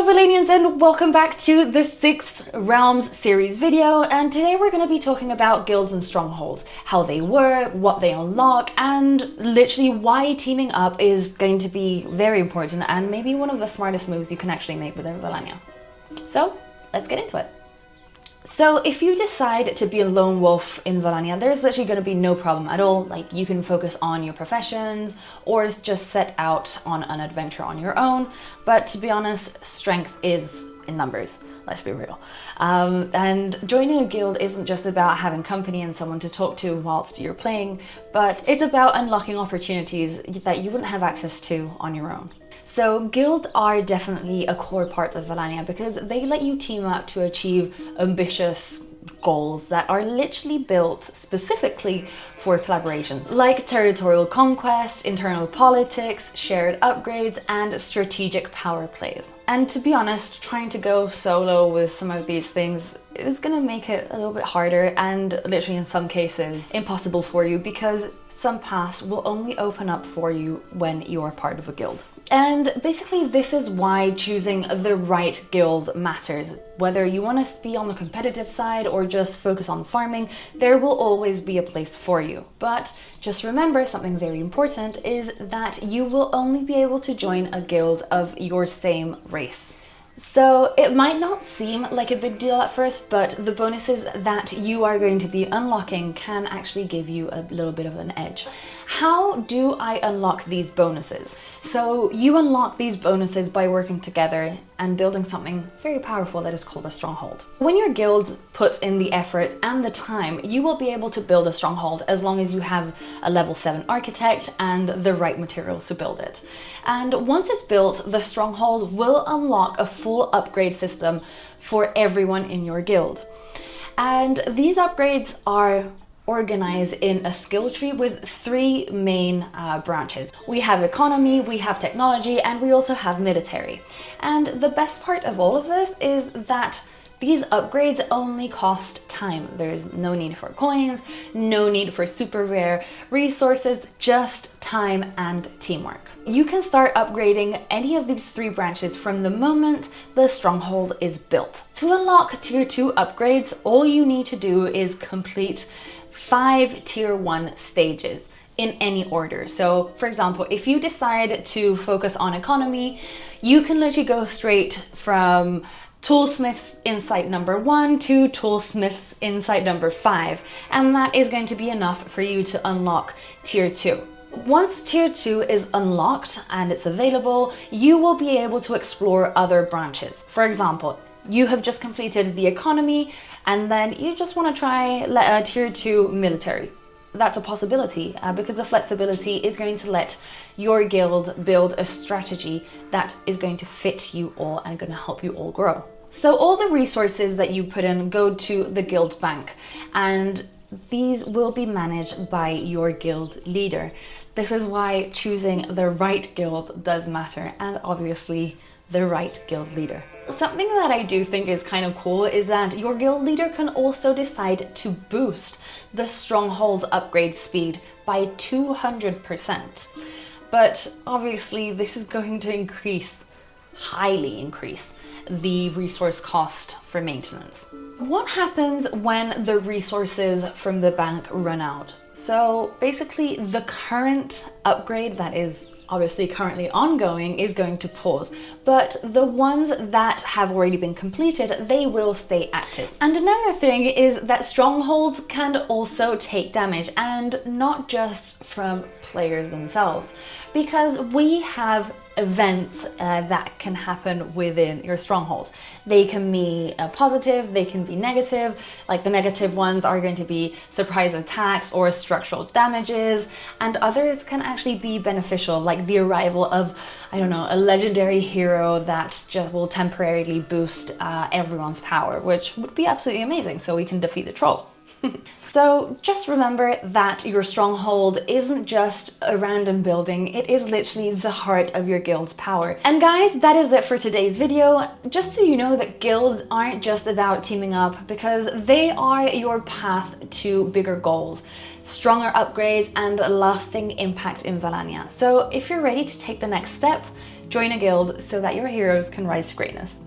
Valannians, and welcome back to the 6th Realms series video, and today we're going to be talking about guilds and strongholds, how they work, what they unlock, and literally why teaming up is going to be very important and maybe one of the smartest moves you can actually make within Valannia. So let's get into it. So if you decide to be a lone wolf in Valannia, there's literally going to be no problem at all. Like, you can focus on your professions or just set out on an adventure on your own. But to be honest, strength is in numbers. Let's be real. And joining a guild isn't just about having company and someone to talk to whilst you're playing, but it's about unlocking opportunities that you wouldn't have access to on your own. So guilds are definitely a core part of Valannia because they let you team up to achieve ambitious goals that are literally built specifically for collaborations, like territorial conquest, internal politics, shared upgrades, and strategic power plays. And to be honest, trying to go solo with some of these things is going to make it a little bit harder and literally in some cases impossible for you, because some paths will only open up for you when you're part of a guild. And basically this is why choosing the right guild matters. Whether you want to be on the competitive side or just focus on farming, there will always be a place for you. But just remember, something very important is that you will only be able to join a guild of your same race. So it might not seem like a big deal at first, but the bonuses that you are going to be unlocking can actually give you a little bit of an edge. How do I unlock these bonuses? So you unlock these bonuses by working together and building something very powerful that is called a stronghold. When your guild puts in the effort and the time, you will be able to build a stronghold as long as you have a level 7 architect and the right materials to build it. And once it's built, the stronghold will unlock a full upgrade system for everyone in your guild. And these upgrades are organized in a skill tree with 3 main branches. We have economy, we have technology, and we also have military. And the best part of all of this is that these upgrades only cost time. There's no need for coins, no need for super rare resources, just time and teamwork. You can start upgrading any of these 3 branches from the moment the stronghold is built. To unlock tier 2 upgrades, all you need to do is complete 5 tier 1 stages in any order. So for example, if you decide to focus on economy, you can literally go straight from Toolsmith's Insight number 1 to Toolsmith's Insight number 5, and that is going to be enough for you to unlock tier 2. Once tier 2 is unlocked and it's available, you will be able to explore other branches. For example, you have just completed the economy and then you just want to try tier 2 military. That's a possibility because the flexibility is going to let your guild build a strategy that is going to fit you all and going to help you all grow. So all the resources that you put in go to the guild bank, and these will be managed by your guild leader. This is why choosing the right guild does matter, and obviously the right guild leader. Something that I do think is kind of cool is that your guild leader can also decide to boost the stronghold's upgrade speed by 200%. But obviously this is going to highly increase the resource cost for maintenance. What happens when the resources from the bank run out? So basically the current upgrade that is obviously currently ongoing is going to pause, but the ones that have already been completed, they will stay active. And another thing is that strongholds can also take damage, and not just from players themselves, because we have events that can happen within your stronghold. They can be positive, they can be negative. Like the negative ones are going to be surprise attacks or structural damages, and others can actually be beneficial, like the arrival of, I don't know, a legendary hero that just will temporarily boost everyone's power, which would be absolutely amazing, so we can defeat the troll. So just remember that your stronghold isn't just a random building, it is literally the heart of your guild's power. And guys, that is it for today's video. Just so you know that guilds aren't just about teaming up, because they are your path to bigger goals, stronger upgrades, and a lasting impact in Valannia. So if you're ready to take the next step, join a guild so that your heroes can rise to greatness.